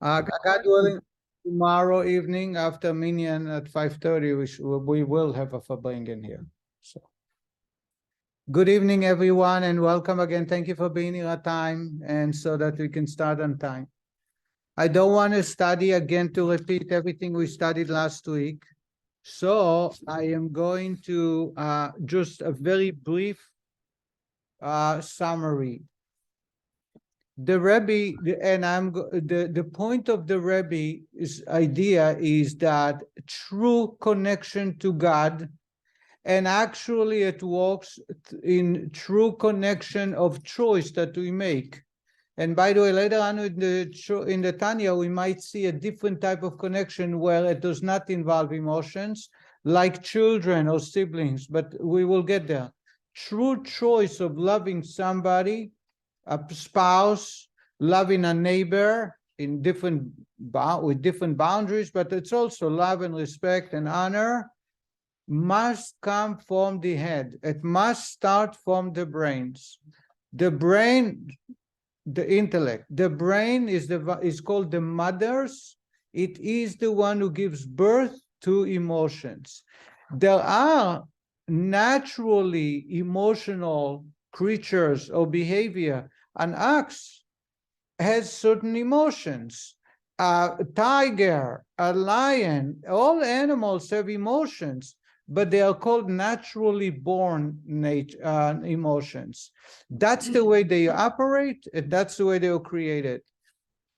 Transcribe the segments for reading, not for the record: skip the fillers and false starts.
God willing, tomorrow evening after Minyan at 5:30, we will have a Fabringen here. So, good evening, everyone, and welcome again. Thank you for being here on time, and so that we can start on time. I don't want to study again to repeat everything we studied last week. So I am going to just a very brief summary. The Rebbe, the point of the Rebbe's idea is that true connection to God, and actually it works in true connection of choice that we make. And by the way, later on in the Tanya, we might see a different type of connection where it does not involve emotions, like children or siblings, but we will get there. True choice of loving somebody, a spouse, loving a neighbor in with different boundaries, but it's also love and respect and honor, must come from the head. It must start from the brains. The brain, the intellect. The brain is called the mothers. It is the one who gives birth to emotions. There are naturally emotional creatures or behavior. An ox has certain emotions. A tiger, a lion, all animals have emotions, but they are called naturally born emotions. That's the way they operate, and that's the way they were created.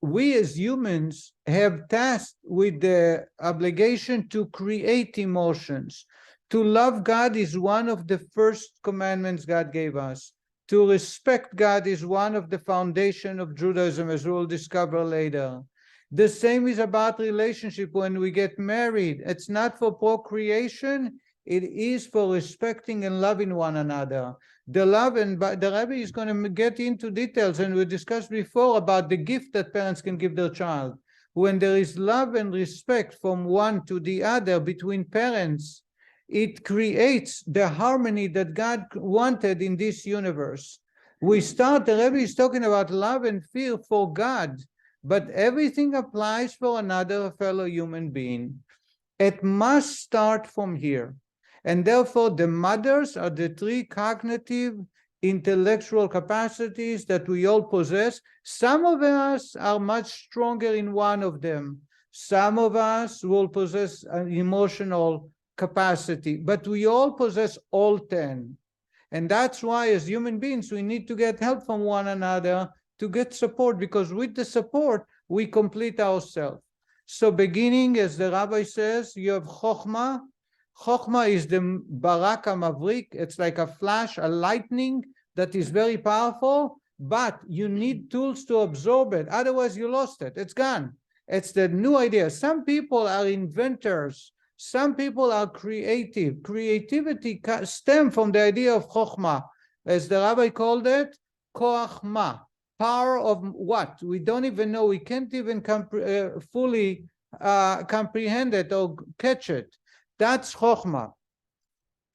We as humans have tasked with the obligation to create emotions. To love God is one of the first commandments God gave us. To respect God is one of the foundation of Judaism, as we'll discover later. The same is about relationship when we get married. It's not for procreation, it is for respecting and loving one another. The love, and the Rabbi is going to get into details, and we discussed before about the gift that parents can give their child. When there is love and respect from one to the other between parents, it creates the harmony that God wanted in this universe. The Rebbe is talking about love and fear for God, but everything applies for another fellow human being. It must start from here. And therefore, the mothers are the three cognitive, intellectual capacities that we all possess. Some of us are much stronger in one of them. Some of us will possess an emotional capacity, but we all possess all 10. And that's why, as human beings, we need to get help from one another to get support, because with the support, we complete ourselves. So beginning, as the Rabbi says, you have Chokhmah. Chokhmah is the Barak HaMavrik. It's like a flash, a lightning that is very powerful, but you need tools to absorb it. Otherwise, you lost it. It's gone. It's the new idea. Some people are inventors. Some people are creative. Creativity stems from the idea of Chokhmah. As the Rabbi called it, Koach Ma. Power of what? We don't even know. We can't even fully comprehend it or catch it. That's Chokhmah.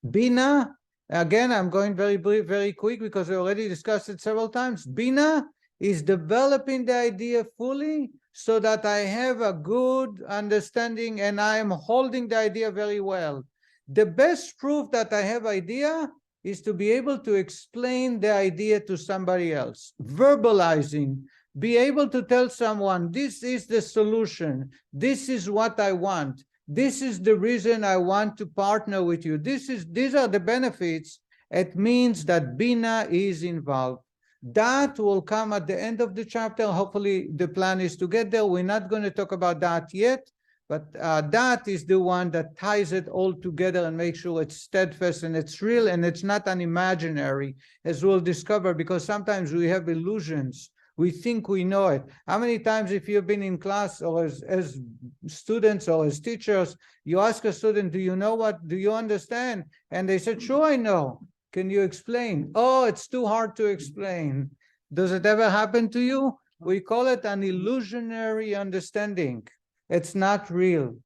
Bina, again, I'm going very brief, very quick, because we already discussed it several times. Bina is developing the idea fully so that I have a good understanding and I am holding the idea very well. The best proof that I have idea is to be able to explain the idea to somebody else. Verbalizing, be able to tell someone, this is the solution, this is what I want, this is the reason I want to partner with you, these are the benefits. It means that Bina is involved. That will come at the end of the chapter. Hopefully the plan is to get there. We're not going to talk about that yet, but that is the one that ties it all together and makes sure it's steadfast and it's real and it's not an imaginary, as we'll discover, because sometimes we have illusions. We think we know it. How many times, if you've been in class or as students or as teachers, you ask a student, do you know what, do you understand? And they said, sure, I know. Can you explain? Oh, it's too hard to explain. Does it ever happen to you? We call it an illusionary understanding. It's not real.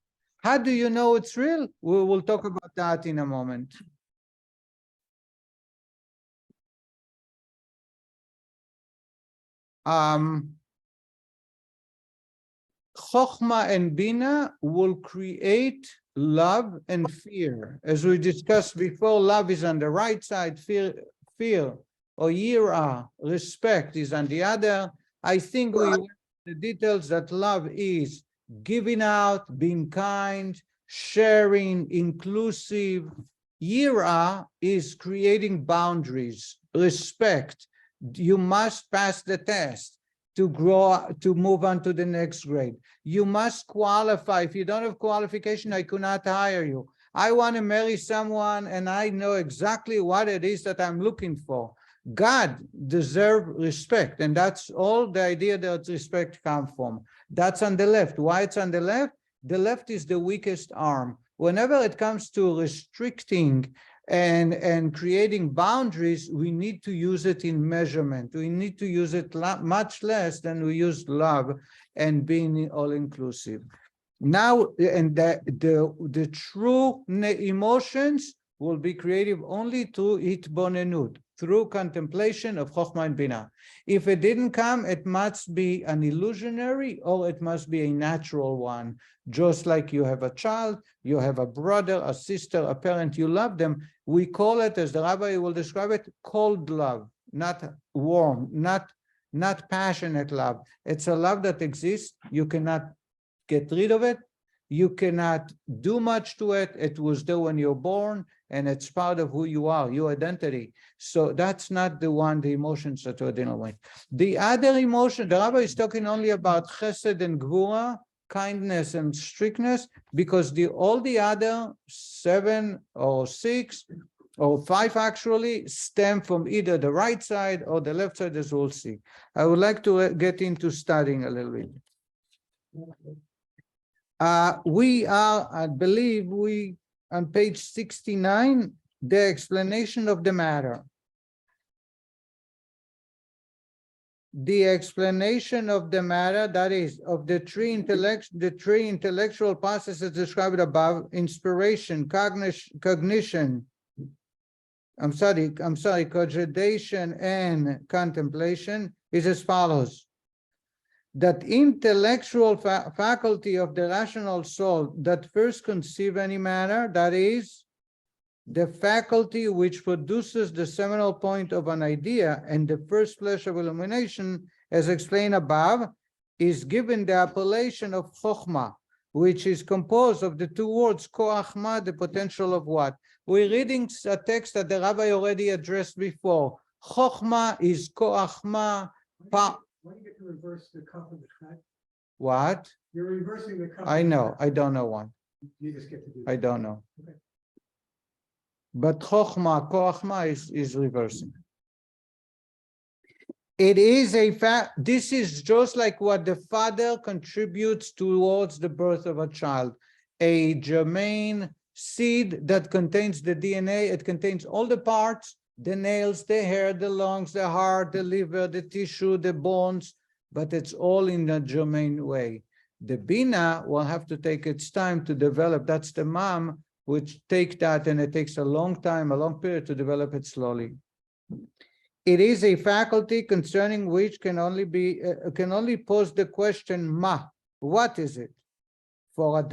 How do you know it's real? We will talk about that in a moment. Chokhmah and Bina will create love and fear. As we discussed before, love is on the right side, fear or yira, respect, is on the other. I think we went into the details that love is giving out, being kind, sharing, inclusive. Yira is creating boundaries, respect. You must pass the test to grow, to move on to the next grade. You must qualify. If you don't have qualification, I could not hire you. I want to marry someone and I know exactly what it is that I'm looking for. God deserves respect, and that's all the idea that respect comes from. That's on the left. Why it's on the left? The left is the weakest arm. Whenever it comes to restricting and creating boundaries, we need to use it in measurement. We need to use it much less than we use love and being all-inclusive. Now, and the true emotions will be creative only through hitbonenut, through contemplation of Chokhmah and Bina. If it didn't come, it must be an illusionary or it must be a natural one. Just like you have a child, you have a brother, a sister, a parent, you love them. We call it, as the Rabbi will describe it, cold love, not warm, not passionate love. It's a love that exists. You cannot get rid of it. You cannot do much to it. It was there when you're born, and it's part of who you are, your identity. So that's not the emotions that we're dealing with. The other emotion, the Rabbi is talking only about chesed and gvura, kindness and strictness, because all the other 7 or 6 or 5 actually stem from either the right side or the left side, as we'll see. I would like to get into studying a little bit. We are, I believe, on page 69, the explanation of the matter. The explanation of the matter, that is, of the three intellectual processes described above: inspiration, cognition, cogitation, and contemplation, is as follows. That intellectual faculty of the rational soul that first conceive any matter, that is, the faculty which produces the seminal point of an idea and the first flash of illumination, as explained above, is given the appellation of Chokhmah, which is composed of the 2 words, Koachma, the potential of what? We're reading a text that the Rabbi already addressed before. Chokhmah is Koachma. When you get to reverse the cup of the chat. What? You're reversing the cup. I know. I don't know one. You just get to do I don't know. Okay. But Chokhmah, Koachma is reversing. It is a fact. This is just like what the father contributes towards the birth of a child. A germane seed that contains the DNA. It contains all the parts, the nails, the hair, the lungs, the heart, the liver, the tissue, the bones, but it's all in a germane way. The Bina will have to take its time to develop. That's the mom, which take that, and it takes a long time, a long period to develop it slowly. It is a faculty concerning which can only pose the question, ma, what is it? For at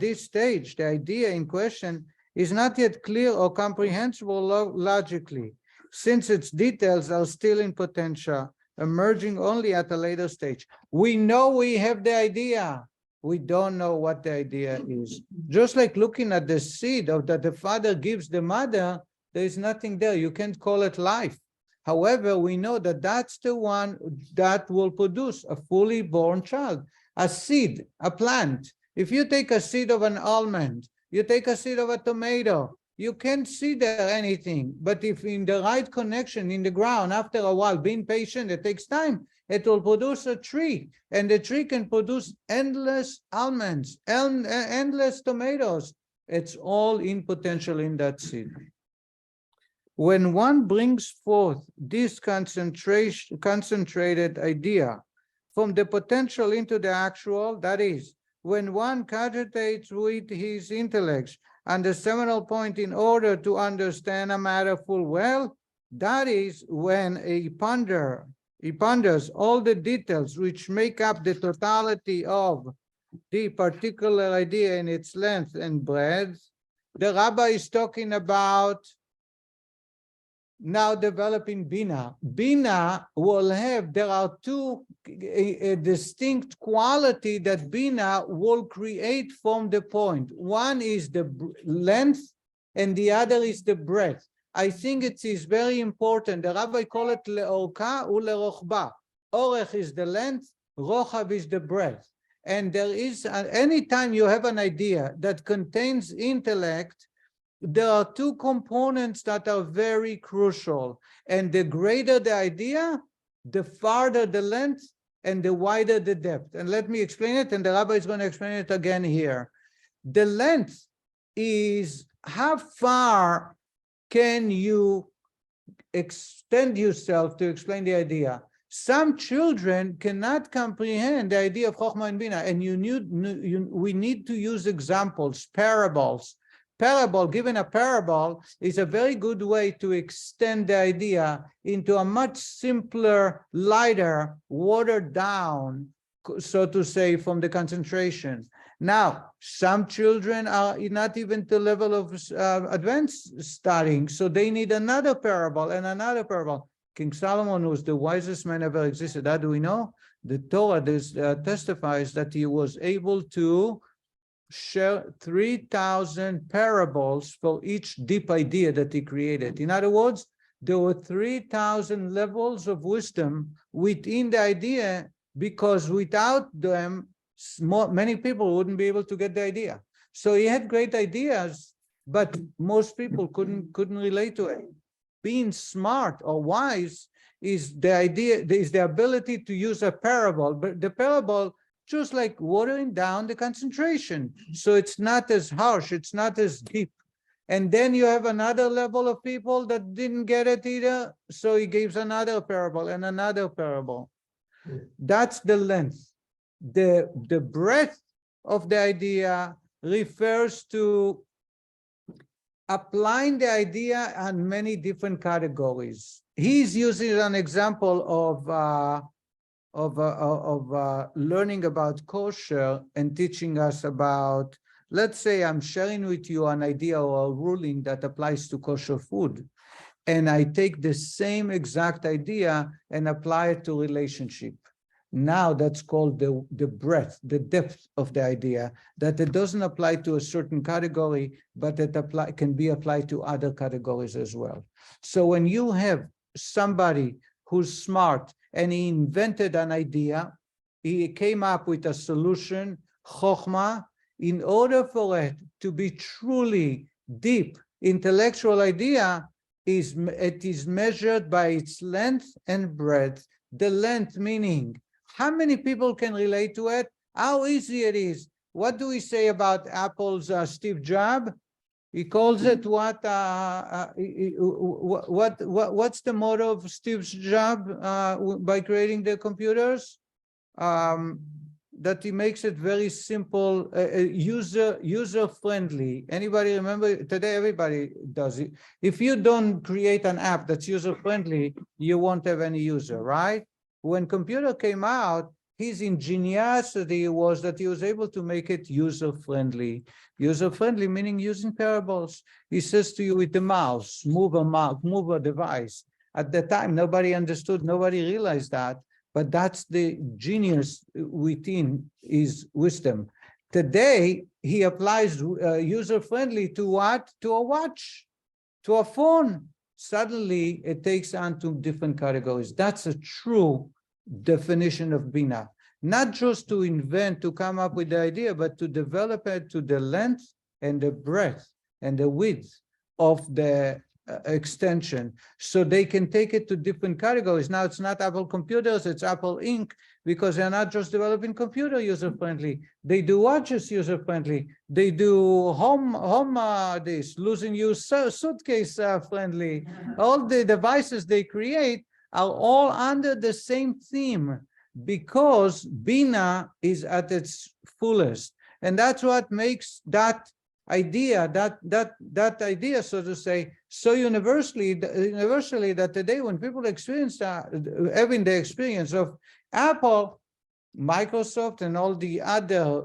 this stage, the idea in question is not yet clear or comprehensible logically, since its details are still in potential, emerging only at a later stage. We know we have the idea. We don't know what the idea is. Just like looking at the seed that the father gives the mother, there is nothing there. You can't call it life. However, we know that that's the one that will produce a fully born child, a seed, a plant. If you take a seed of an almond, you take a seed of a tomato, you can't see there anything. But if in the right connection in the ground, after a while, being patient, it takes time, it will produce a tree. And the tree can produce endless almonds, endless tomatoes. It's all in potential in that seed. When one brings forth this concentrated idea from the potential into the actual, that is, when one cogitates with his intellect and the seminal point in order to understand a matter full well, that is when a ponder he ponders all the details which make up the totality of the particular idea in its length and breadth. The Rabbi is talking about now developing Bina. Bina will have, there are two distinct quality that Bina will create from the point. One is the length and the other is the breadth. I think it is very important. The Rabbi call it le'orka u'le'rochba. Orech is the length, rochav is the breadth. And there is, anytime you have an idea that contains intellect, there are two components that are very crucial. And the greater the idea, the farther the length and the wider the depth. And let me explain it, and the Rabbi is going to explain it again here. The length is how far can you extend yourself to explain the idea. Some children cannot comprehend the idea of Chokhmah and Bina, and we need to use examples, parables. Given a parable is a very good way to extend the idea into a much simpler, lighter, watered down, so to say, from the concentration. Now, some children are not even to the level of advanced studying, so they need another parable and another parable. King Solomon was the wisest man ever existed. How do we know? The Torah testifies that he was able to share 3,000 parables for each deep idea that he created. In other words, there were 3,000 levels of wisdom within the idea, because without them, many people wouldn't be able to get the idea. So he had great ideas, but most people couldn't relate to it. Being smart or wise is the idea, is the ability to use a parable, but the parable just like watering down the concentration. So it's not as harsh, it's not as deep. And then you have another level of people that didn't get it either. So he gives another parable and another parable. That's the length. The breadth of the idea refers to applying the idea on many different categories. He's using an example of learning about kosher and teaching us about, let's say I'm sharing with you an idea or a ruling that applies to kosher food, and I take the same exact idea and apply it to relationship. Now that's called the breadth, the depth of the idea, that it doesn't apply to a certain category, but it can be applied to other categories as well. So when you have somebody who's smart and he invented an idea, he came up with a solution, chokhmah, in order for it to be truly deep, intellectual idea, it is measured by its length and breadth. The length meaning, how many people can relate to it? How easy it is. What do we say about Apple's Steve Jobs? He calls it what's the motto of Steve Jobs by creating the computers? That he makes it very simple, user friendly. Anybody remember? Today everybody does it. If you don't create an app that's user friendly, you won't have any user, right? When computer came out, his ingenuity was that he was able to make it user-friendly. User-friendly meaning using parables. He says to you with the mouse, move a device. At the time, nobody understood, nobody realized that, but that's the genius within his wisdom. Today, he applies user-friendly to what? To a watch, to a phone. Suddenly, it takes on to different categories. That's a true definition of Bina. Not just to invent, to come up with the idea, but to develop it to the length and the breadth and the width of the extension, so they can take it to different categories. Now, it's not Apple computers, it's Apple Inc., because they're not just developing computer user-friendly. They do watches user-friendly. They do home losing you suitcase friendly. All the devices they create are all under the same theme, because Bina is at its fullest. And that's what makes that idea, that idea, so to say, so universally that today when people experience having the experience of Apple, Microsoft, and all the other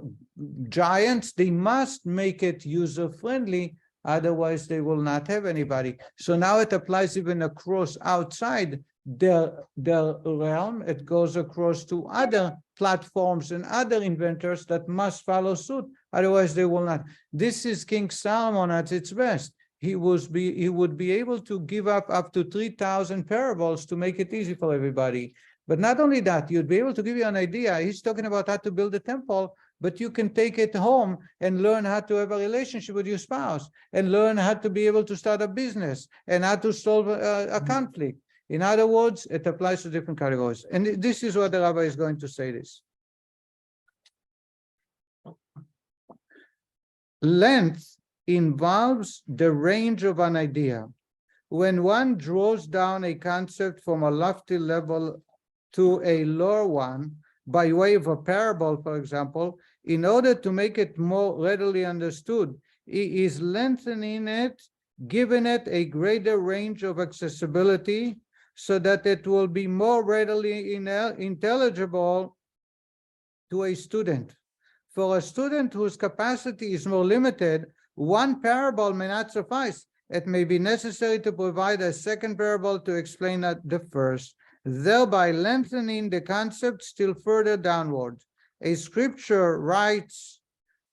giants, they must make it user-friendly, otherwise they will not have anybody. So now it applies even across outside their realm. It goes across to other platforms and other inventors that must follow suit, otherwise they will not. This is King Solomon at its best. He would be able to give up to 3,000 parables to make it easy for everybody. But not only that, you'd be able to give you an idea. He's talking about how to build a temple, but you can take it home and learn how to have a relationship with your spouse, and learn how to be able to start a business, and how to solve a conflict. In other words, it applies to different categories. And this is what the Rabbi is going to say this. Length involves the range of an idea. When one draws down a concept from a lofty level to a lower one, by way of a parable, for example, in order to make it more readily understood, he is lengthening it, giving it a greater range of accessibility, so that it will be more readily intelligible to a student. For a student whose capacity is more limited, one parable may not suffice. It may be necessary to provide a second parable to explain the first, thereby lengthening the concept still further downward. A scripture writes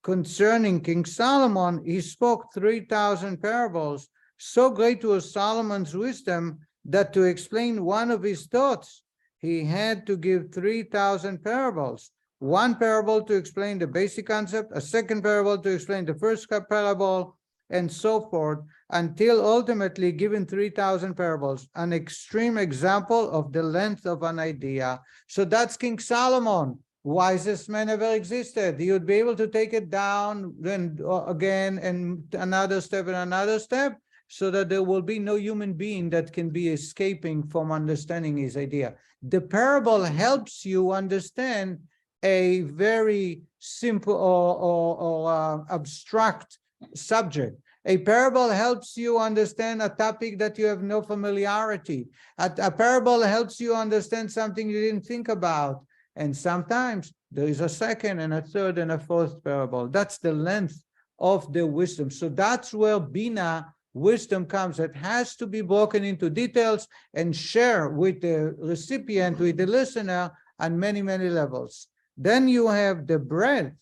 concerning King Solomon, he spoke 3,000 parables. So great was Solomon's wisdom that to explain one of his thoughts, he had to give 3,000 parables. One parable to explain the basic concept, a second parable to explain the first parable, and so forth, until ultimately giving 3,000 parables, an extreme example of the length of an idea. So that's King Solomon, wisest man ever existed. He would be able to take it down, then again, and another step and another step, so that there will be no human being that can be escaping from understanding his idea. The parable helps you understand a very simple or abstract subject. A parable helps you understand a topic that you have no familiarity. A parable helps you understand something you didn't think about. And sometimes there is a second and a third and a fourth parable. That's the length of the wisdom. So that's where Bina, wisdom, comes. It has to be broken into details and share with the recipient, with the listener, on many, many levels. Then you have the breadth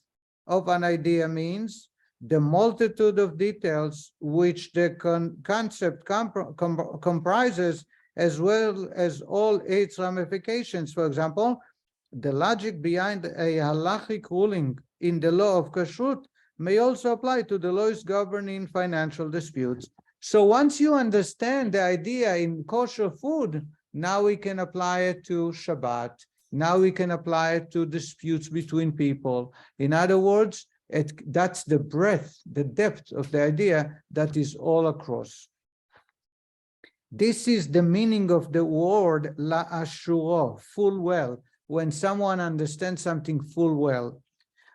of an idea, means the multitude of details which the concept comprises, as well as all its ramifications. For example, the logic behind a halachic ruling in the law of kashrut may also apply to the laws governing financial disputes. So once you understand the idea in kosher food, now we can apply it to Shabbat. Now we can apply it to disputes between people. In other words, that's the breadth, the depth of the idea that is all across. This is the meaning of the word la'ashuro, full well, when someone understands something full well.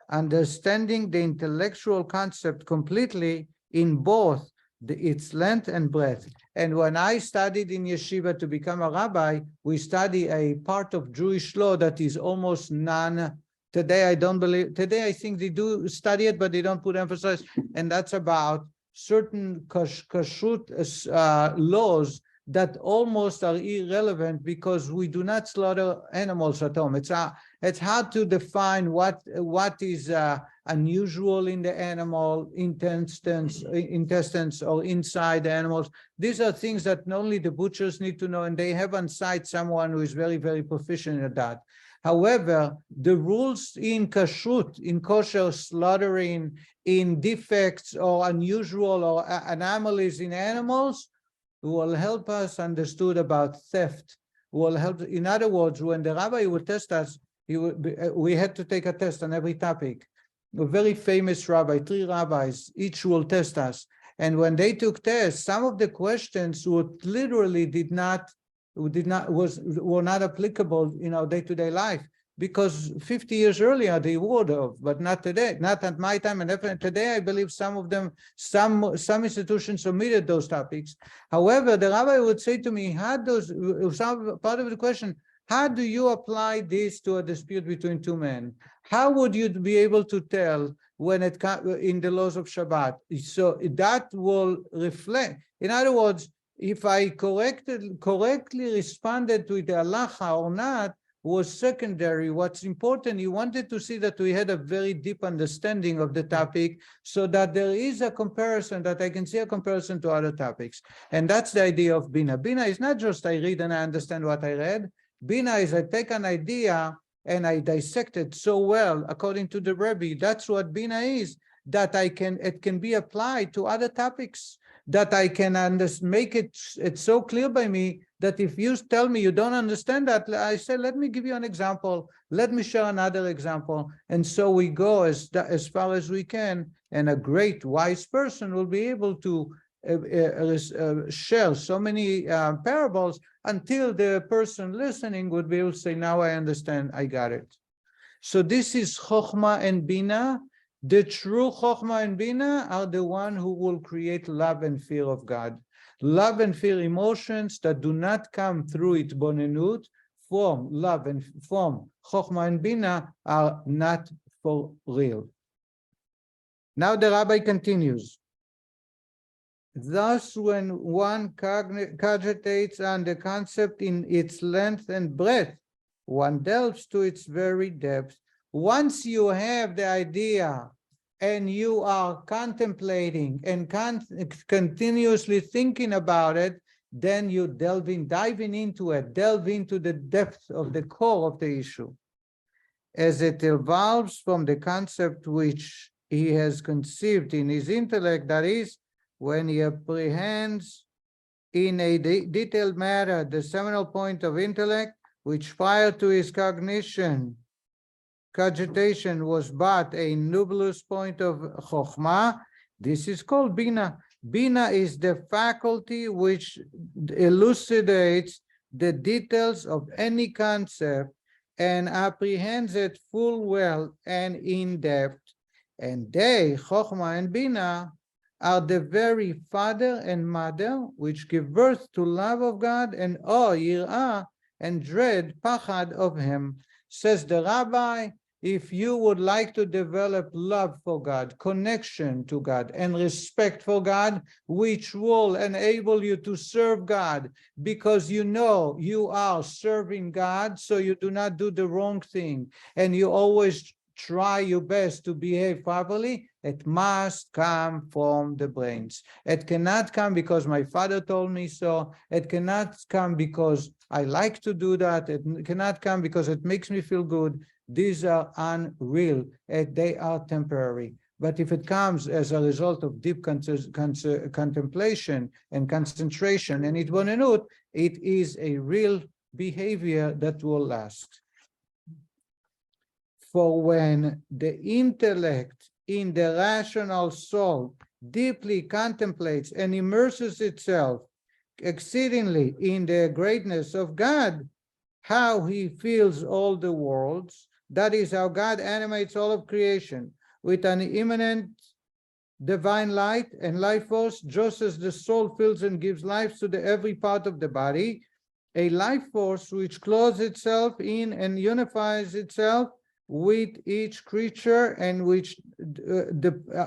Understanding the intellectual concept completely in both its length and breadth. And when I studied in yeshiva to become a rabbi, we study a part of Jewish law that is almost none. Today, I don't believe, today I think they do study it, but they don't put emphasis, and that's about certain kashrut laws that almost are irrelevant because we do not slaughter animals at home. It's hard to define what is unusual in the animal, intestines or inside the animals. These are things that not only the butchers need to know, and they have on site someone who is very, very proficient at that. However, the rules in kashrut, in kosher slaughtering, in defects or unusual or anomalies in animals, will help us understood about theft. Will help. In other words, when the rabbi would test us, we had to take a test on every topic. A very famous rabbi, 3 rabbis, each will test us. And when they took tests, some of the questions would literally were not applicable in our day-to-day life. because 50 years earlier they would have, but not today, not at my time, and definitely today I believe some of them, some institutions omitted those topics. However, the rabbi would say to me, part of the question, how do you apply this to a dispute between two men? How would you be able to tell when it in the laws of Shabbat? So that will reflect. In other words, if I correctly responded to the halacha or not was secondary. What's important, he wanted to see that we had a very deep understanding of the topic so that there is a comparison, that I can see a comparison to other topics. And that's the idea of Bina. Bina is not just I read and I understand what I read. Bina is I take an idea and I dissect it so well, according to the Rabbi. That's what Bina is, that it can be applied to other topics, that I can make it's so clear by me that if you tell me you don't understand that, I say, let me give you an example. Let me share another example. And so we go as far as we can, and a great wise person will be able to share so many parables until the person listening would be able to say, now I understand, I got it. So this is Chokhmah and Bina. The true Chokhmah and Bina are the one who will create love and fear of God. Love and fear emotions that do not come through itbonenut from love and from Chokhmah and Bina are not for real. Now the rabbi continues. Thus, when one cogitates on the concept in its length and breadth, one delves to its very depth. Once you have the idea and you are contemplating and continuously thinking about it, then you diving into it, delve into the depth of the core of the issue. As it evolves from the concept which he has conceived in his intellect, that is, when he apprehends in a detailed manner the seminal point of intellect, which prior to his cogitation was but a nebulous point of Chokhmah, this is called Bina. Bina is the faculty which elucidates the details of any concept and apprehends it full well and in depth. And they, Chokhmah and Bina, are the very father and mother which give birth to love of God and awe, yirah, and dread, pachad of him. Says the rabbi, if you would like to develop love for God, connection to God, and respect for God, which will enable you to serve God, because you know you are serving God, so you do not do the wrong thing, and you always try your best to behave properly, it must come from the brains. It cannot come because my father told me so. It cannot come because I like to do that. It cannot come because it makes me feel good. These are unreal. They are temporary. But if it comes as a result of deep contemplation and concentration and itbonenut, it is a real behavior that will last. For when the intellect in the rational soul deeply contemplates and immerses itself exceedingly in the greatness of God, how he fills all the worlds, that is how God animates all of creation with an immanent divine light and life force, just as the soul fills and gives life to every part of the body, a life force which clothes itself in and unifies itself with each creature and which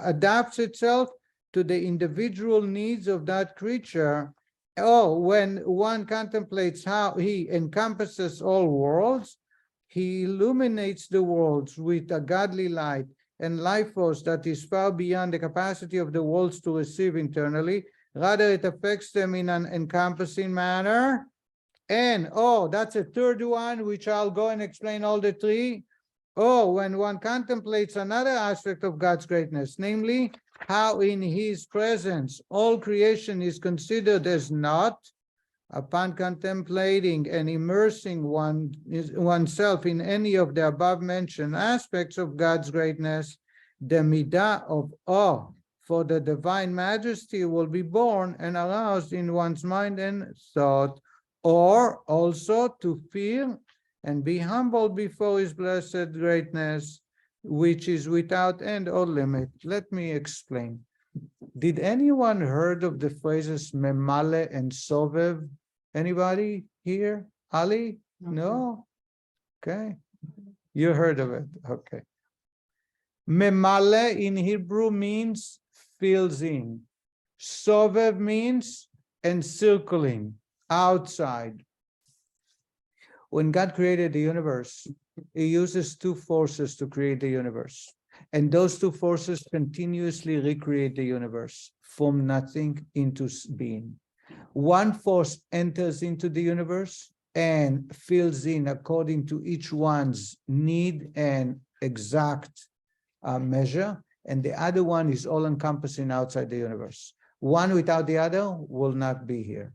adapts itself to the individual needs of that creature. Oh, when one contemplates how he encompasses all worlds, he illuminates the worlds with a godly light and life force that is far beyond the capacity of the worlds to receive internally. Rather, it affects them in an encompassing manner. And, that's a third one, which I'll go and explain all the three. When one contemplates another aspect of God's greatness, namely, how in his presence all creation is considered as naught, upon contemplating and immersing oneself in any of the above-mentioned aspects of God's greatness, the midah of awe for the divine majesty will be born and aroused in one's mind and thought, or also to fear and be humble before his blessed greatness, which is without end or limit. Let me explain. Did anyone heard of the phrases memale and sovev? Anybody here? Ali? No? Okay. You heard of it. Okay. Memale in Hebrew means fills in. Sovev means encircling, outside. When God created the universe, he uses two forces to create the universe. And those two forces continuously recreate the universe from nothing into being. One force enters into the universe and fills in according to each one's need and exact measure, and the other one is all-encompassing outside the universe. One without the other will not be here.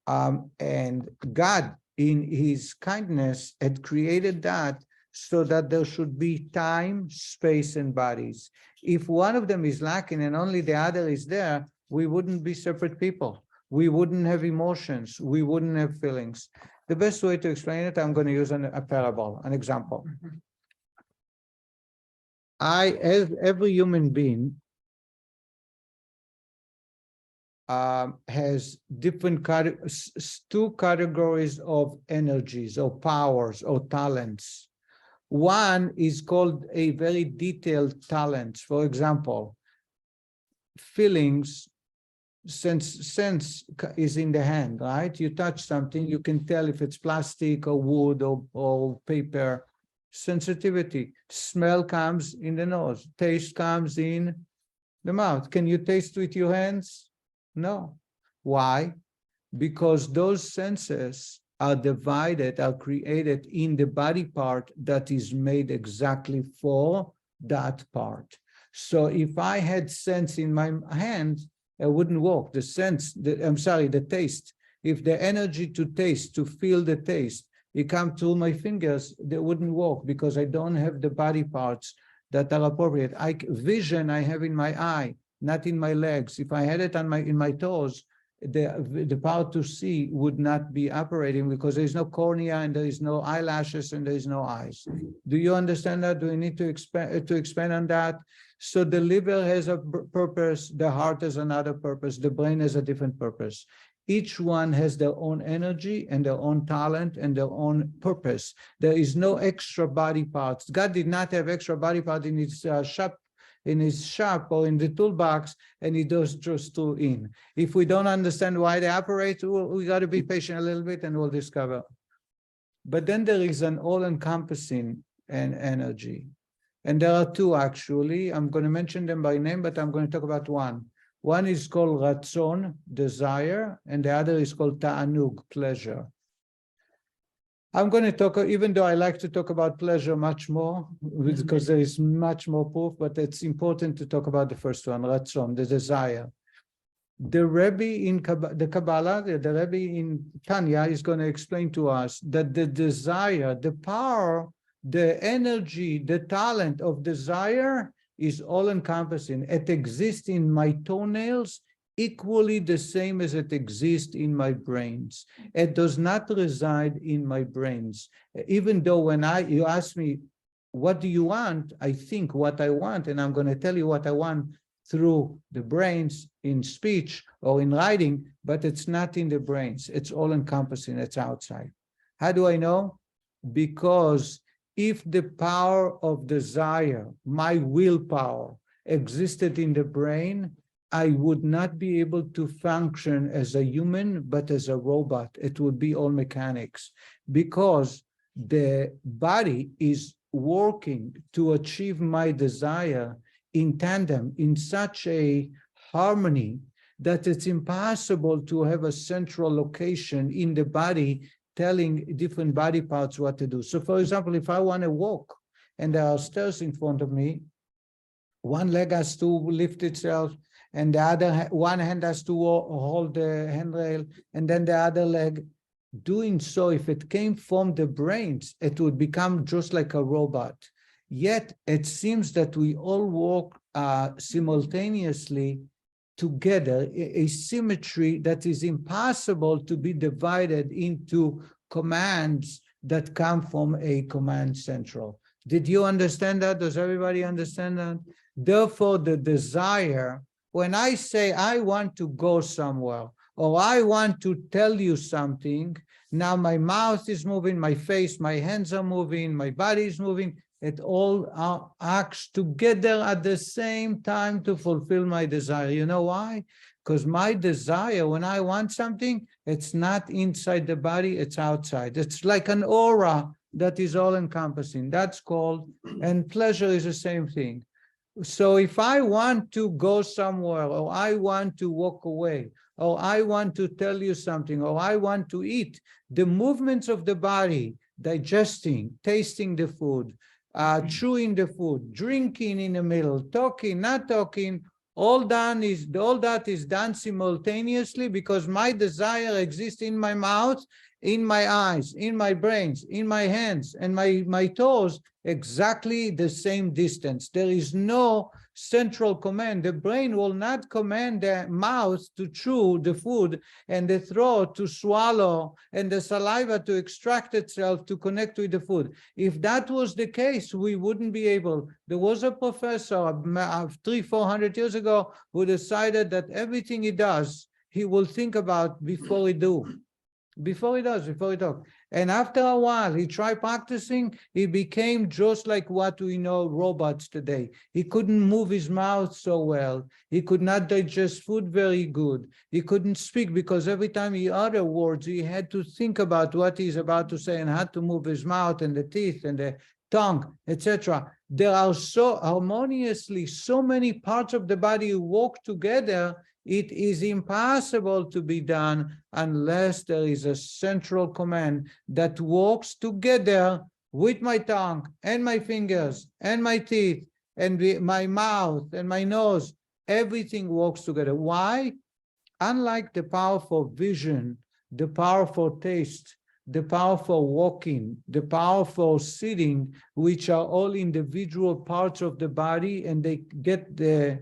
And God, in his kindness, had created that so that there should be time, space, and bodies. If one of them is lacking and only the other is there, we wouldn't be separate people. We wouldn't have emotions. We wouldn't have feelings. The best way to explain it, I'm going to use a parable, an example. As every human being has different two categories of energies or powers or talents. One is called a very detailed talent. For example, feelings, sense is in the hand, right? You touch something, you can tell if it's plastic or wood or paper. Sensitivity, smell comes in the nose, taste comes in the mouth. Can you taste with your hands? No. Why? Because those senses are divided, are created in the body part that is made exactly for that part. So if I had sense in my hand, I wouldn't walk. The taste. If the energy to taste, to feel the taste, it comes through my fingers, they wouldn't work because I don't have the body parts that are appropriate. Vision I have in my eye, not in my legs. If I had it in my toes, the power to see would not be operating because there is no cornea and there is no eyelashes and there is no eyes. Do you understand that? Do we need to expand on that? So the liver has a purpose, the heart has another purpose, the brain has a different purpose. Each one has their own energy and their own talent and their own purpose. There is no extra body parts. God did not have extra body parts in his shop or in the toolbox, and he does just tool in. If we don't understand why they operate, we got to be patient a little bit and we'll discover. But then there is an all-encompassing energy. And there are two, actually. I'm going to mention them by name, but I'm going to talk about one. One is called ratzon, desire, and the other is called ta'anug, pleasure. I'm going to talk, even though I like to talk about pleasure much more, because there is much more proof, but it's important to talk about the first one, ratzon, the desire. The Rabbi in the Kabbalah, the Rabbi in Tanya is going to explain to us that the desire, the power, the energy, the talent of desire is all-encompassing. It exists in my toenails equally the same as it exists in my brains. It does not reside in my brains. Even though when you ask me, what do you want? I think what I want, and I'm going to tell you what I want through the brains in speech or in writing, but it's not in the brains. It's all-encompassing. It's outside. How do I know? Because if the power of desire, my willpower, existed in the brain, I would not be able to function as a human, but as a robot. It would be all mechanics, because the body is working to achieve my desire in tandem, in such a harmony that it's impossible to have a central location in the body telling different body parts what to do. So for example, if I want to walk and there are stairs in front of me, one leg has to lift itself and the other, one hand has to hold the handrail, and then the other leg. Doing so, if it came from the brains, it would become just like a robot. Yet it seems that we all work simultaneously together, a symmetry that is impossible to be divided into commands that come from a command central. Did you understand that? Does everybody understand that? Therefore, the desire, when I say I want to go somewhere, or I want to tell you something, now my mouth is moving, my face, my hands are moving, my body is moving. It all acts together at the same time to fulfill my desire. You know why? Because my desire, when I want something, it's not inside the body, it's outside. It's like an aura that is all-encompassing. That's called, and pleasure is the same thing. So if I want to go somewhere, or I want to walk away, or I want to tell you something, or I want to eat, the movements of the body, digesting, tasting the food, chewing the food, drinking in the middle, talking, not talking, all that is done simultaneously, because my desire exists in my mouth, in my eyes, in my brains, in my hands, and my toes, exactly the same distance. There is no central command. The brain will not command the mouth to chew the food and the throat to swallow and the saliva to extract itself to connect with the food. If that was the case, we wouldn't be able. There was a professor 300-400 years ago who decided that everything he does, he will think about before he do. Before he talks. And after a while, he tried practicing, he became just like what we know robots today. He couldn't move his mouth so well. He could not digest food very good. He couldn't speak because every time he uttered words, he had to think about what he's about to say and had to move his mouth and the teeth and the tongue, etc. There are so harmoniously so many parts of the body who work together. It is impossible to be done unless there is a central command that works together with my tongue and my fingers and my teeth and my mouth and my nose. Everything works together. Why? Unlike the powerful vision, the powerful taste, the powerful walking, the powerful sitting, which are all individual parts of the body, and they get the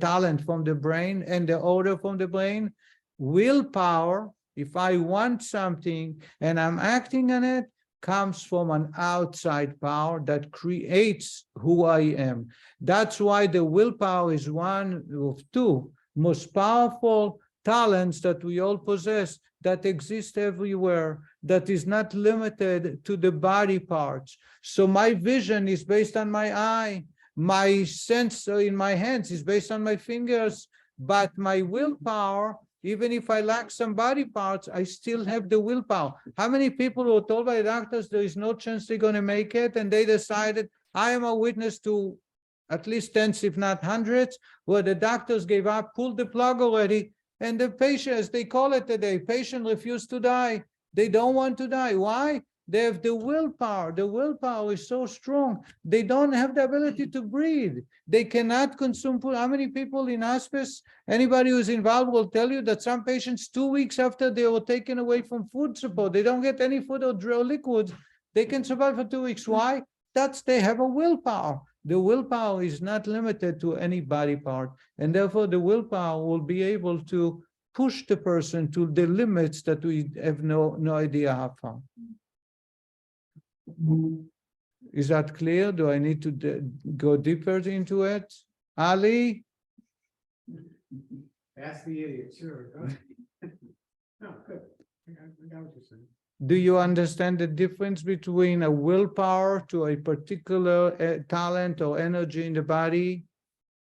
talent from the brain and the order from the brain. Willpower, if I want something and I'm acting on it, comes from an outside power that creates who I am. That's why the willpower is one of two most powerful talents that we all possess, that exist everywhere, that is not limited to the body parts. So my vision is based on my eye, my sense in my hands is based on my fingers, but my willpower, even if I lack some body parts, I still have the willpower. How many people were told by doctors there is no chance they're going to make it, and they decided, I am a witness to at least tens, if not hundreds, where the doctors gave up, pulled the plug already, and the patient, as they call it today, patient refused to die. They don't want to die. Why? They have the willpower. The willpower is so strong. They don't have the ability to breathe. They cannot consume food. How many people in hospice, anybody who's involved will tell you that some patients 2 weeks after they were taken away from food support, they don't get any food or liquids, they can survive for 2 weeks. Why? They have a willpower. The willpower is not limited to any body part, and therefore the willpower will be able to push the person to the limits that we have no idea how far. Is that clear? Do I need to go deeper into it? Ali? Ask the idiot, sure. No, good. I got what you're saying. Do you understand the difference between a willpower to a particular talent or energy in the body?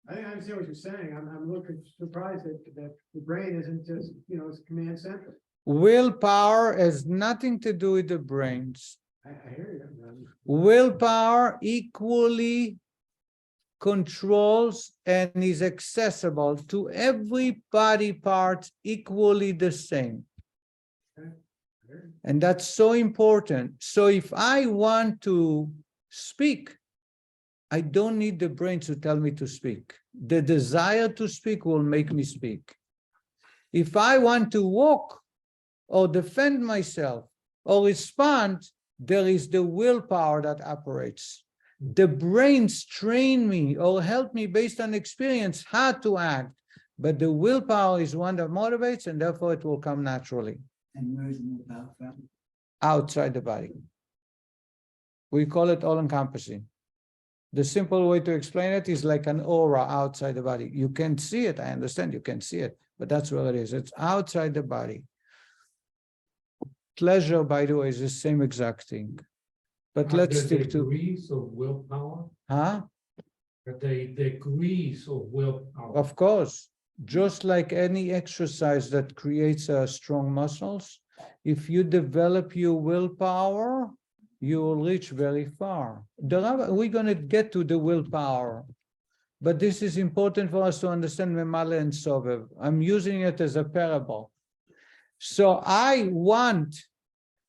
I think I understand what you're saying. I'm a little surprised that the brain isn't just, it's command center. Willpower has nothing to do with the brains. I hear you. Willpower equally controls and is accessible to every body part equally the same. And that's so important. So if I want to speak, I don't need the brain to tell me to speak. The desire to speak will make me speak. If I want to walk or defend myself or respond, there is the willpower that operates. The brains train me or help me based on experience how to act, but the willpower is one that motivates, and therefore it will come naturally. And where is willpower from? Outside the body. We call it all-encompassing. The simple way to explain it is like an aura outside the body. You can see it, I understand you can see it, but that's what it is. It's outside the body. Pleasure, by the way, is the same exact thing. But let's stick to degrees of willpower. Huh? The degrees of willpower. Of course, just like any exercise that creates strong muscles, if you develop your willpower, you will reach very far. We're going to get to the willpower, but this is important for us to understand Memale and Sovev. I'm using it as a parable. So I want,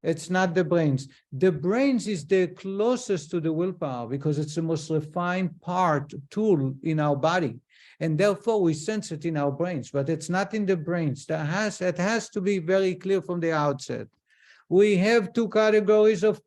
it's not the brains. The brains is the closest to the willpower because it's the most refined tool in our body. And therefore we sense it in our brains, but it's not in the brains. It has to be very clear from the outset. We have two categories of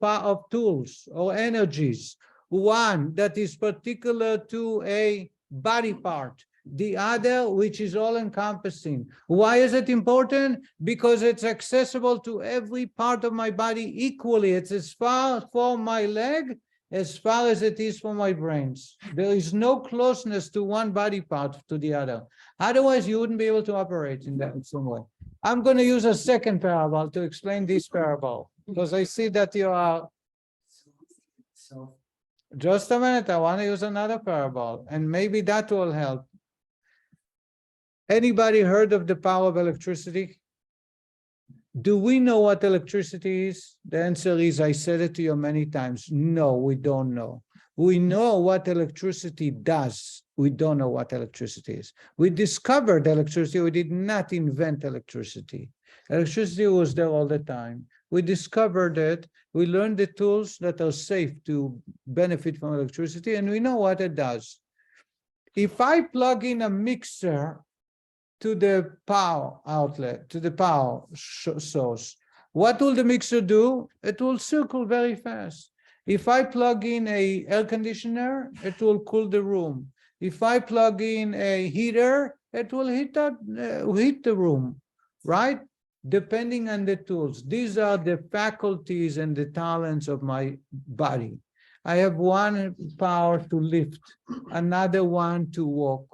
tools or energies. One that is particular to a body part, the other which is all-encompassing. Why is it important? Because it's accessible to every part of my body equally. It's as far for my leg as far as it is for my brains. There is no closeness to one body part to the other. Otherwise, you wouldn't be able to operate in that in some way. I'm going to use a second parable to explain this parable, because I see that you are... Just a minute, I want to use another parable, and maybe that will help. Anybody heard of the power of electricity? Do we know what electricity is? The answer is, I said it to you many times. No, we don't know. We know what electricity does. We don't know what electricity is. We discovered electricity. We did not invent electricity. Electricity was there all the time. We discovered it. We learned the tools that are safe to benefit from electricity, and we know what it does. If I plug in a mixer to the power outlet, to the power source, what will the mixer do? It will circle very fast. If I plug in a air conditioner, it will cool the room. If I plug in a heater, it will heat the room, right? Depending on the tools. These are the faculties and the talents of my body. I have one power to lift, another one to walk,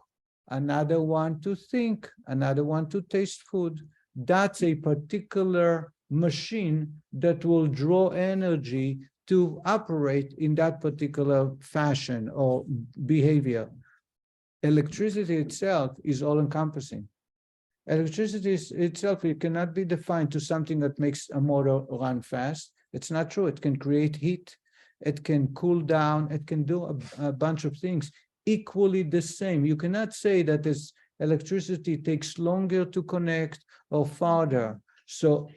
another one to think, another one to taste food. That's a particular machine that will draw energy to operate in that particular fashion or behavior. Electricity itself is all-encompassing. Electricity itself, it cannot be defined to something that makes a motor run fast. It's not true. It can create heat. It can cool down. It can do a bunch of things equally the same. You cannot say that this electricity takes longer to connect or farther. So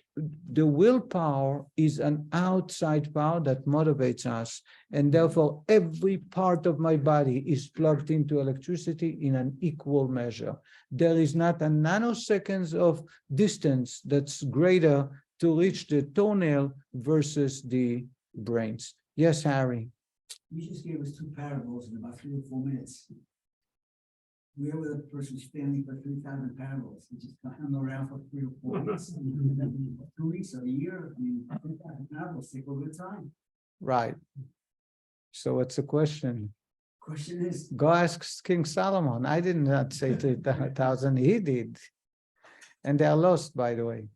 the willpower is an outside power that motivates us, and therefore every part of my body is plugged into electricity in an equal measure. There is not a nanoseconds of distance that's greater to reach the toenail versus the brains. Yes, Harry. You just gave us two parables in about 3 or 4 minutes. Where were the person standing for 3,000 parables? He just hung around for 3 or 4 weeks. 2 weeks or a year. I mean, 3,000 parables take a little time. Right. So what's the question? Question is, Go ask King Solomon. I did not say 3,000. He did. And they are lost, by the way.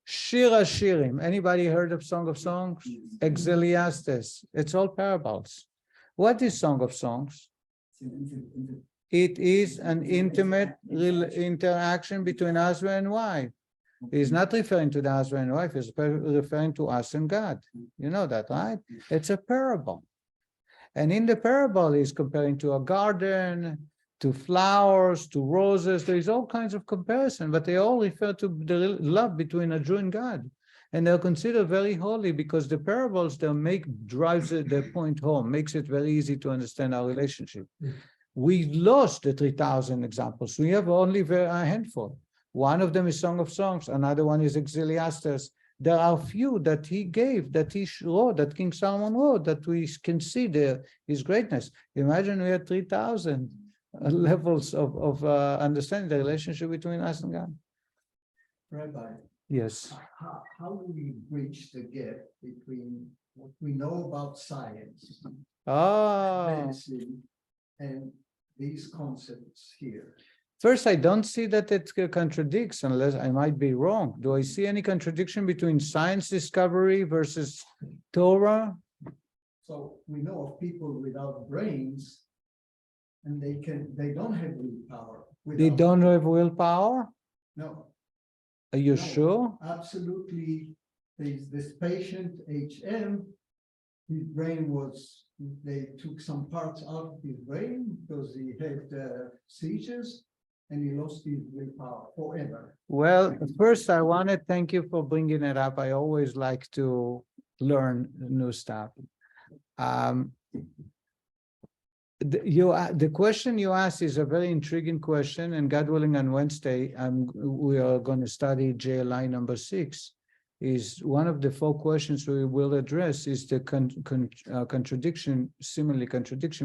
Shir Hashirim. Anybody heard of Song of Songs? Ecclesiastes. It's all parables. What is Song of Songs? It is an intimate interaction between husband and wife. He's not referring to the husband and wife, he's referring to us and God. You know that, right? It's a parable. And in the parable, he's comparing to a garden, to flowers, to roses. There's all kinds of comparison, but they all refer to the love between a Jew and God. And they're considered very holy because the parables they drives the point home, makes it very easy to understand our relationship. We lost the 3,000 examples. We have only a handful. One of them is Song of Songs. Another one is Ecclesiastes. There are few that he gave, that he wrote, that King Solomon wrote, that we can see his greatness. Imagine we had 3,000 levels of understanding the relationship between us and God. Rabbi, Yes. how do we bridge the gap between what we know about science, Oh, medicine, and these concepts here. first, I don't see that it contradicts, unless I might be wrong. Do I see any contradiction between science discovery versus Torah? So we know of people without brains, and they don't have willpower. They without- don't have willpower? No, Are you No. sure? absolutely. There's this patient, HM, his brain was, they took some parts out of his brain because he had seizures, and he lost his willpower forever. Well, first, I want to thank you for bringing it up. I always like to learn new stuff. The question you asked is a very intriguing question, and God willing, on Wednesday, we are going to study JLI number 6. Is one of the 4 questions we will address is the contradiction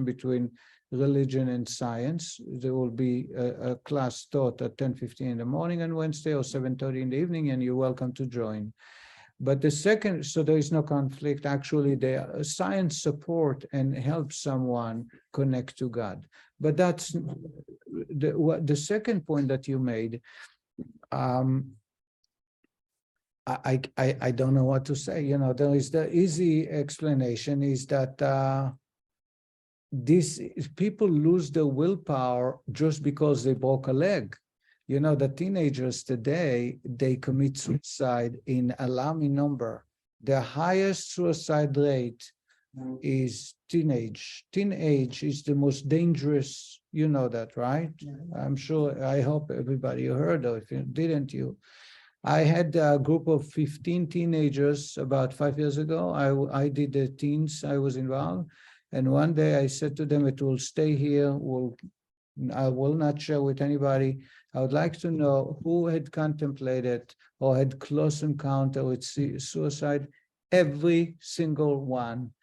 between religion and science. There will be a class taught at 10:15 in the morning on Wednesday or 7:30 in the evening, and you're welcome to join. But the second, so there is no conflict. Actually, the science support and help someone connect to God. But that's the second point that you made. I don't know what to say. You know, there is the easy explanation is that people lose their willpower just because they broke a leg. You know, the teenagers today, they commit suicide in alarming number. The highest suicide rate is teenage. Teenage is the most dangerous. You know that, right? I'm sure, I hope everybody heard, or if you didn't, I had a group of 15 teenagers about 5 years ago. I did the teens, I was involved. And one day I said to them, it will stay here. I will not share with anybody. I would like to know who had contemplated or had close encounter with suicide. Every single one.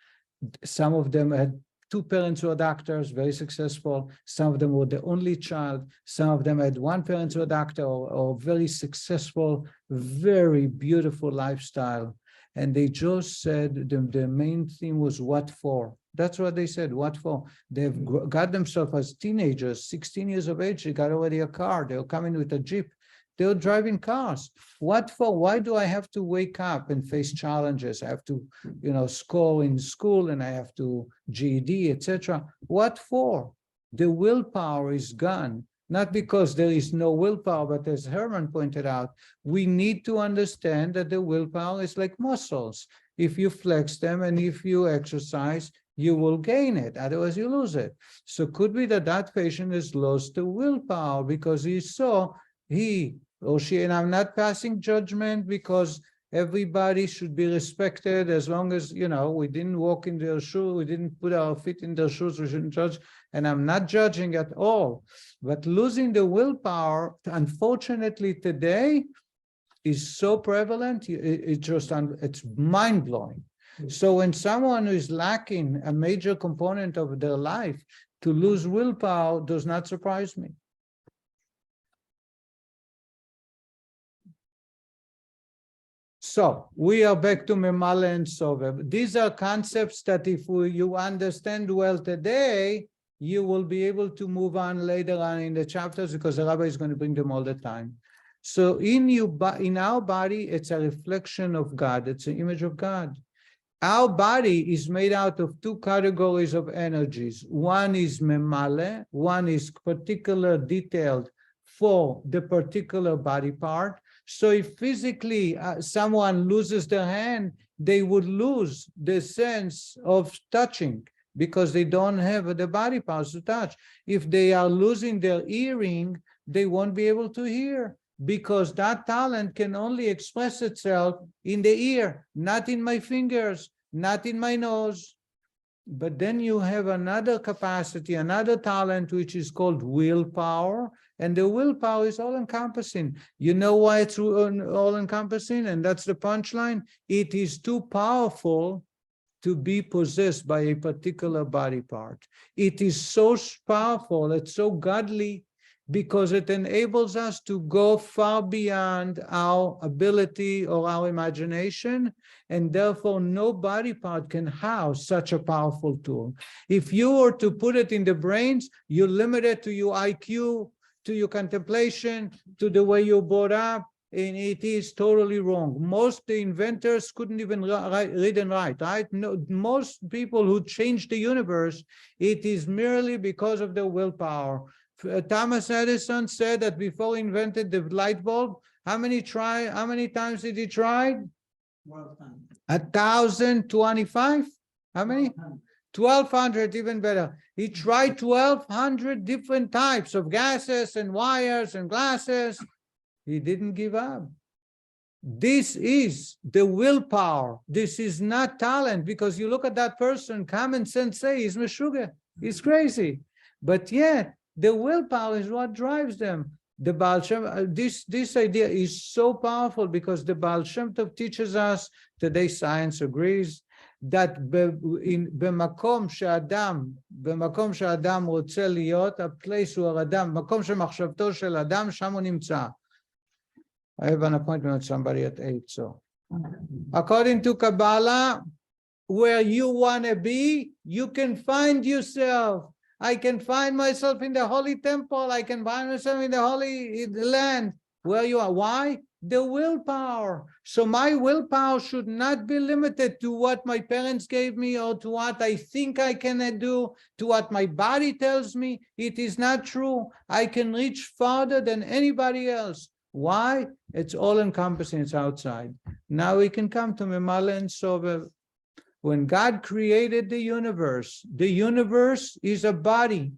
Some of them had 2 parents who were doctors, very successful. Some of them were the only child. Some of them had 1 parent who was a doctor or very successful, very beautiful lifestyle. And they just said the main theme was what for? That's what they said, what for? They've got themselves as teenagers, 16 years of age, they got already a car. They were coming with a Jeep. They were driving cars. What for? Why do I have to wake up and face challenges? I have to, score in school, and I have to GED, etc. What for? The willpower is gone. Not because there is no willpower, but as Herman pointed out, we need to understand that the willpower is like muscles. If you flex them and if you exercise, you will gain it. Otherwise, you lose it. So could be that patient has lost the willpower because he or she, and I'm not passing judgment because everybody should be respected as long as, we didn't walk in their shoes, we didn't put our feet in their shoes, we shouldn't judge. And I'm not judging at all. But losing the willpower, unfortunately, today is so prevalent, it's mind-blowing. So when someone who is lacking a major component of their life, to lose willpower does not surprise me. So we are back to Memala and Sovev. These are concepts that if you understand well today, you will be able to move on later on in the chapters because the Rabbi is going to bring them all the time. So in our body, it's a reflection of God. It's an image of God. Our body is made out of 2 categories of energies. One is memale, one is particular detailed for the particular body part. So if physically someone loses their hand, they would lose the sense of touching because they don't have the body parts to touch. If they are losing their hearing, they won't be able to hear because that talent can only express itself in the ear, not in my fingers, not in my nose. But then you have another capacity, another talent, which is called willpower. And the willpower is all-encompassing. You know why it's all-encompassing? And that's the punchline. It is too powerful to be possessed by a particular body part. It is so powerful, it's so godly, because it enables us to go far beyond our ability or our imagination, and therefore no body part can house such a powerful tool. If you were to put it in the brains, you limit it to your IQ, to your contemplation, to the way you're brought up, and it is totally wrong. Most the inventors couldn't even read and write, right? No, most people who change the universe, it is merely because of their willpower. Thomas Edison said that before he invented the light bulb, how many times did he try? 12 times. 1,025? How many? 1,200, even better. He tried 1,200 different types of gases and wires and glasses. He didn't give up. This is the willpower. This is not talent, because you look at that person, common sense say he's meshuggah, he's crazy. But yet, the willpower is what drives them. The Baal Shem, this idea is so powerful because the Baal Shem Tov teaches us, today science agrees, that במקום שאדם רוצה להיות, a place where אדם, מקום שמחשבתו של אדם, שם הוא נמצא. I have an appointment with somebody at 8, so. According to Kabbalah, where you want to be, you can find yourself. I can find myself in the Holy Temple. I can find myself in the Holy Land. Where you are. Why? The willpower. So my willpower should not be limited to what my parents gave me or to what I think I can do, to what my body tells me. It is not true. I can reach farther than anybody else. Why? It's all encompassing. It's outside. Now we can come to Memale and Sovev. When God created the universe is a body,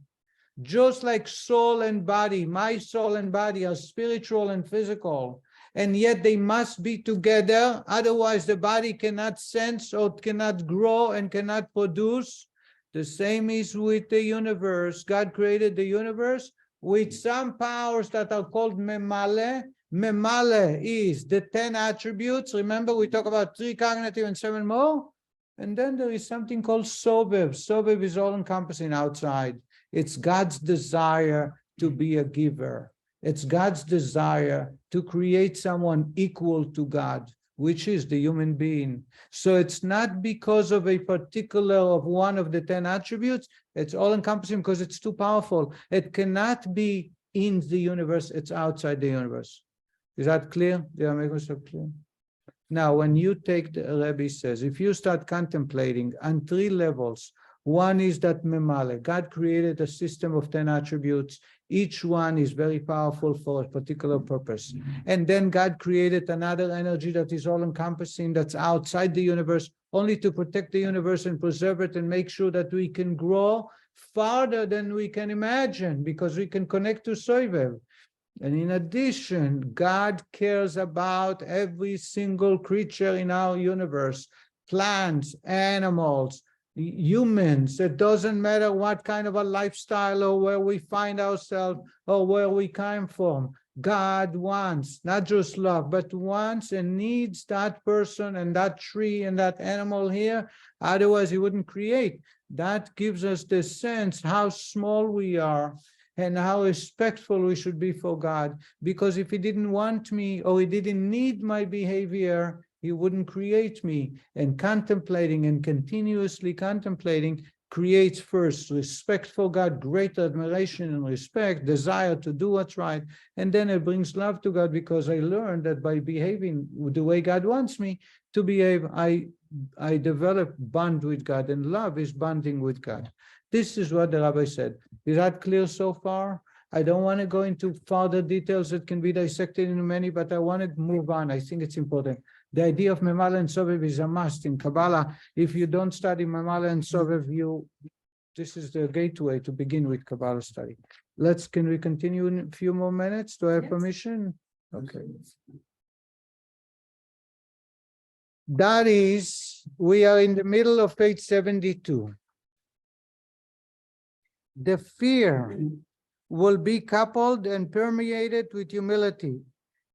just like soul and body. My soul and body are spiritual and physical, and yet they must be together. Otherwise, the body cannot sense or cannot grow and cannot produce. The same is with the universe. God created the universe with some powers that are called memale. Memale is the 10 attributes. Remember, we talk about 3 cognitive and 7 more. And then there is something called Sovev. Sovev is all-encompassing outside. It's God's desire to be a giver. It's God's desire to create someone equal to God, which is the human being. So it's not because of a particular of one of the 10 attributes. It's all-encompassing because it's too powerful. It cannot be in the universe. It's outside the universe. Is that clear? Did I make myself clear? Now, when you take the Rabbi says, if you start contemplating on 3 levels, one is that memale. God created a system of 10 attributes. Each one is very powerful for a particular purpose. And then God created another energy that is all-encompassing, that's outside the universe, only to protect the universe and preserve it and make sure that we can grow farther than we can imagine, because we can connect to Sovev. And in addition, God cares about every single creature in our universe, plants, animals, humans. It doesn't matter what kind of a lifestyle or where we find ourselves or where we come from. God wants, not just love, but wants and needs that person and that tree and that animal here. Otherwise, he wouldn't create. That gives us the sense how small we are and how respectful we should be for God. Because if he didn't want me or he didn't need my behavior, he wouldn't create me. And contemplating and continuously contemplating creates first respect for God, great admiration and respect, desire to do what's right. And then it brings love to God, because I learned that by behaving the way God wants me to behave, I develop bond with God, and love is bonding with God. This is what the Rabbi said. Is that clear so far? I don't want to go into further details that can be dissected into many, but I want to move on. I think it's important. The idea of Memale and Sovev is a must in Kabbalah. If you don't study Memale and Sovev, this is the gateway to begin with Kabbalah study. Can we continue in a few more minutes? Do I have permission? Okay. That is, we are in the middle of page 72. The fear will be coupled and permeated with humility,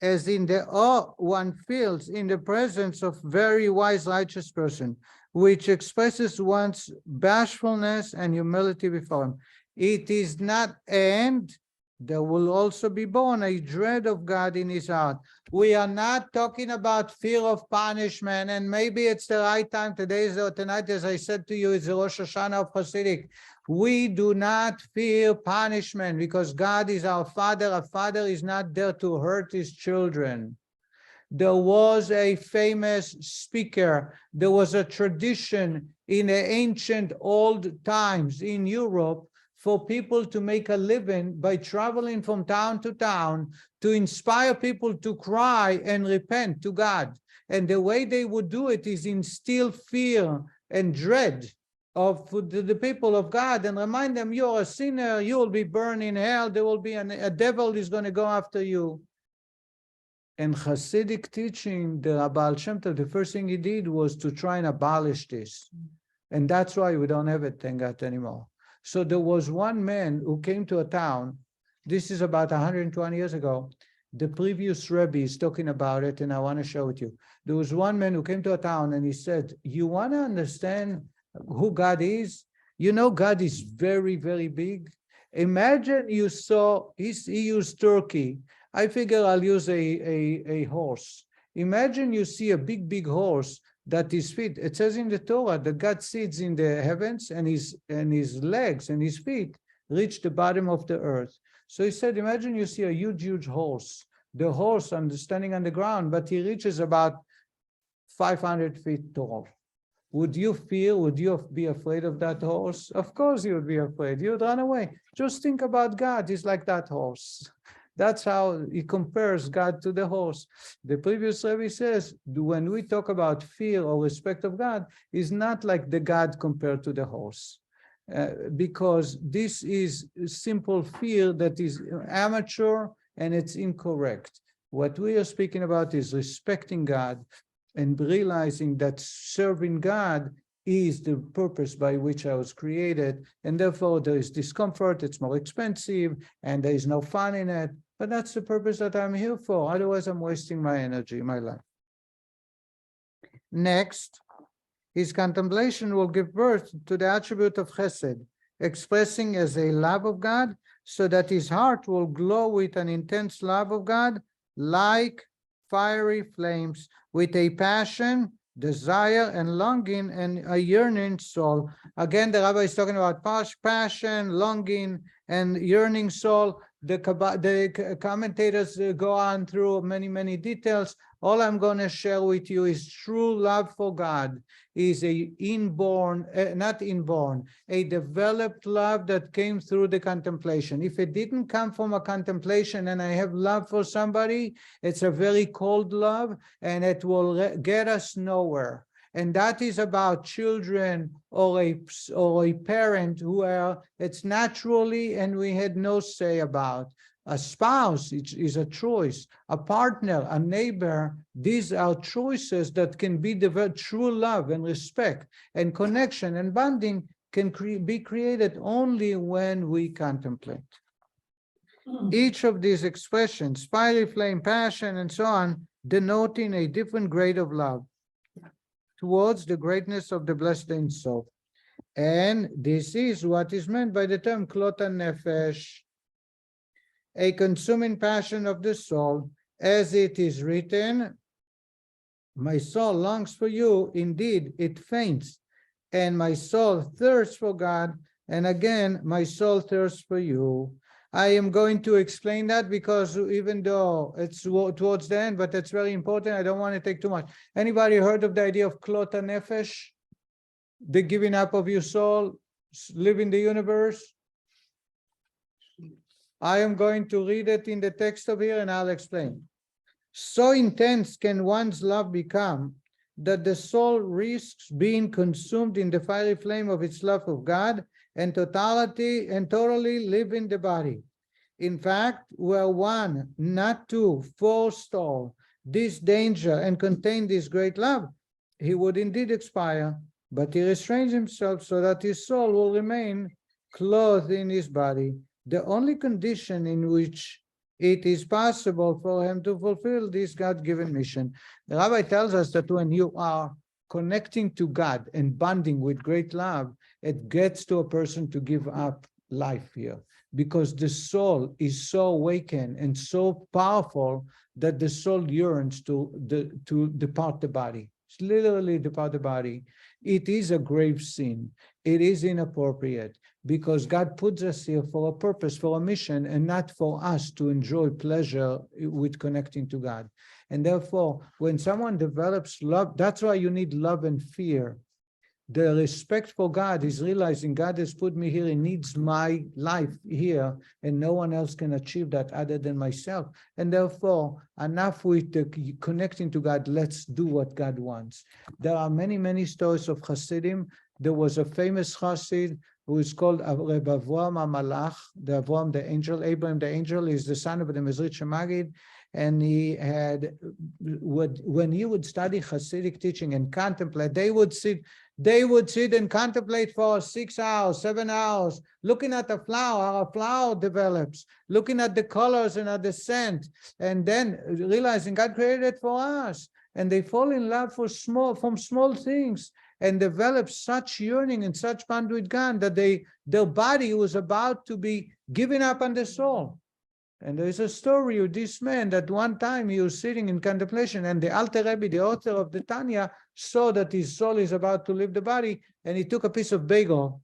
as in the awe one feels in the presence of very wise, righteous person, which expresses one's bashfulness and humility before him. It is not and, there will also be born a dread of God in his heart. We are not talking about fear of punishment, and maybe it's the right time. Tonight, as I said to you, is the Rosh Hashanah of Hasidic. We do not fear punishment because God is our Father. Our Father is not there to hurt his children. There was a famous speaker. There was a tradition in the ancient old times in Europe for people to make a living by traveling from town to town to inspire people to cry and repent to God. And the way they would do it is instill fear and dread of the people of God and remind them, you're a sinner, you will be burned in hell, there will be a devil is going to go after you. And Hasidic teaching, the Baal Shem Tov, the first thing he did was to try and abolish this. And that's why we don't have it, thank God, anymore. So there was one man who came to a town. This is about 120 years ago. The previous Rabbi is talking about it, and I want to share with you. There was one man who came to a town and he said, you want to understand who God is? You know, God is very, very big. Imagine you saw, he used turkey. I figure I'll use a horse. Imagine you see a big, big horse that his feet, it says in the Torah that God sits in the heavens and his legs and his feet reach the bottom of the earth. So he said, imagine you see a huge, huge horse. The horse standing on the ground, but he reaches about 500 feet tall. Would you fear, would you be afraid of that horse? Of course you would be afraid. You would run away. Just think about God. He's like that horse. That's how he compares God to the horse. The previous Rabbi says, when we talk about fear or respect of God, is not like the God compared to the horse. Because this is simple fear that is amateur and it's incorrect. What we are speaking about is respecting God and realizing that serving God is the purpose by which I was created, and therefore there is discomfort, it's more expensive, and there is no fun in it, but that's the purpose that I'm here for. Otherwise, I'm wasting my energy, my life. Next, his contemplation will give birth to the attribute of chesed, expressing as a love of God, so that his heart will glow with an intense love of God, like fiery flames, with a passion, desire, and longing, and a yearning soul. Again, the Rabbi is talking about passion, longing, and yearning soul. The commentators go on through many, many details. All I'm going to share with you is true love for God is a a developed love that came through the contemplation. If it didn't come from a contemplation and I have love for somebody, it's a very cold love and it will get us nowhere. And that is about children or a parent who are, it's naturally and we had no say about. A spouse is a choice, a partner, a neighbor. These are choices that can be developed. True love and respect and connection and bonding can be created only when we contemplate. Each of these expressions, fiery flame, passion, and so on, denoting a different grade of love towards the greatness of the blessed Ein Sof. And this is what is meant by the term klot nefesh, a consuming passion of the soul, as it is written, my soul longs for you, indeed it faints, and my soul thirsts for God, and again my soul thirsts for you. I am going to explain that because even though it's towards the end, but it's very important, I don't want to take too much. Anybody heard of the idea of klot nefesh? The giving up of your soul, living the universe? I am going to read it in the text of here and I'll explain. So intense can one's love become that the soul risks being consumed in the fiery flame of its love of God and totally live in the body. In fact, were one not to forestall this danger and contain this great love, he would indeed expire, but he restrains himself so that his soul will remain clothed in his body. The only condition in which it is possible for him to fulfill this God-given mission. The Rabbi tells us that when you are connecting to God and bonding with great love, it gets to a person to give up life here, because the soul is so awakened and so powerful that the soul yearns to depart the body. It's literally depart the body. It is a grave sin. It is inappropriate, because God puts us here for a purpose, for a mission, and not for us to enjoy pleasure with connecting to God. And therefore, when someone develops love, that's why you need love and fear. The respect for God is realizing God has put me here. He needs my life here, and no one else can achieve that other than myself. And therefore, enough with the connecting to God. Let's do what God wants. There are many, many stories of Hasidim. There was a famous Hasid who is called Rabbi Avraham HaMalach, the Avraham, the angel. Abraham, the angel, is the son of the Mezritch Magid. And he had, when he would study Hasidic teaching and contemplate, they would sit and contemplate for 6 hours, 7 hours, looking at the flower, how a flower develops, looking at the colors and at the scent, and then realizing God created it for us. And they fall in love from small things, and develop such yearning and such bond with God that their body was about to be given up on the soul. And there is a story of this man that one time he was sitting in contemplation, and the Alter Rebbe, the author of the Tanya, saw that his soul is about to leave the body, and he took a piece of bagel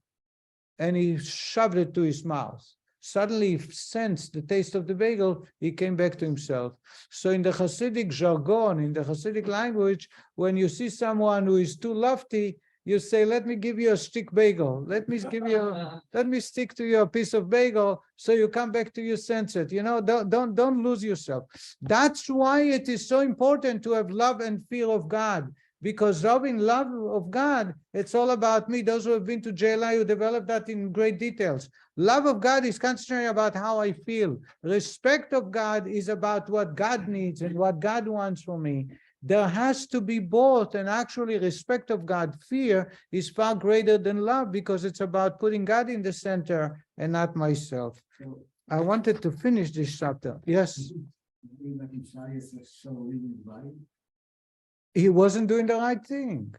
and he shoved it to his mouth. Suddenly he sensed the taste of the bagel. He came back to himself. So in the Hasidic jargon, in the Hasidic language, when you see someone who is too lofty, you say, let me give you a stick bagel. Let me stick to you a piece of bagel so you come back to your senses. You know, don't lose yourself. That's why it is so important to have love and fear of God, because loving love of God, it's all about me. Those who have been to JLI, who developed that in great details. Love of God is concentrating about how I feel. Respect of God is about what God needs and what God wants from me. There has to be both, and actually respect of God, fear is far greater than love, because it's about putting God in the center and not myself. I wanted to finish this chapter. Yes. He wasn't doing the right thing.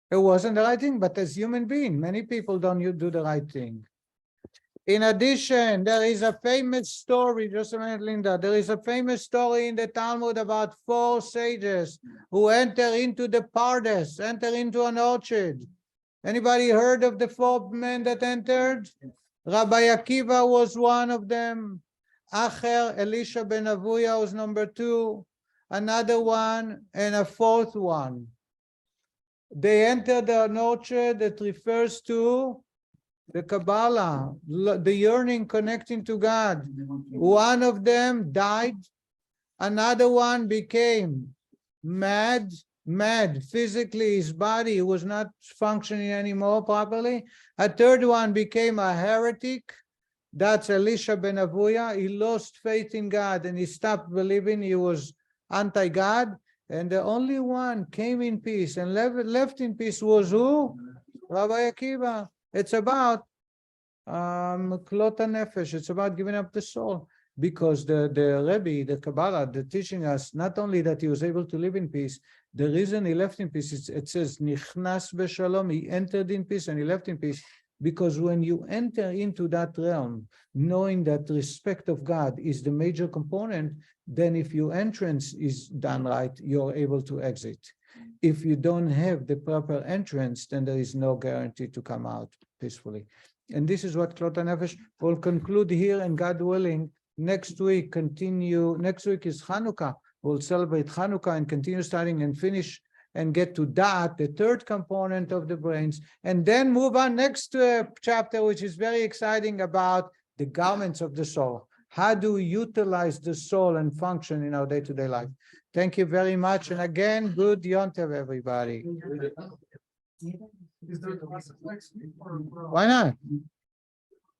It wasn't the right thing, but as human being, many people don't do the right thing. In addition, there is a famous story, just a minute, Linda. There is a famous story in the Talmud about 4 sages who enter into the Pardes, enter into an orchard. Anybody heard of the 4 men that entered? Rabbi Akiva was one of them. Acher, Elisha ben Avuya was number 2. Another one, and a 4th one. They entered an orchard that refers to the Kabbalah, the yearning connecting to God. One of them died. Another one became mad physically. His body was not functioning anymore properly. A 3rd one became a heretic. That's Elisha ben Avuya. He lost faith in God and he stopped believing. He was anti-God. And the only one came in peace and left in peace was who? Rabbi Akiva. It's about klota nefesh. It's about giving up the soul, because the Rebbe, the Kabbalah, they're teaching us not only that he was able to live in peace. The reason he left in peace, it says nichnas b'shalom. He entered in peace and he left in peace, because when you enter into that realm, knowing that respect of God is the major component, then if your entrance is done right, you're able to exit. If you don't have the proper entrance, then there is no guarantee to come out peacefully. And this is what Klota Nefesh will conclude here, and God willing, next week continue. Next week is Hanukkah. We'll celebrate Hanukkah and continue studying and finish and get to that, the 3rd component of the brains, and then move on next to a chapter which is very exciting about the garments of the soul. How do we utilize the soul and function in our day-to-day life? Thank you very much. And again, good Yom Tov, everybody. Is there a class next week or? Why not?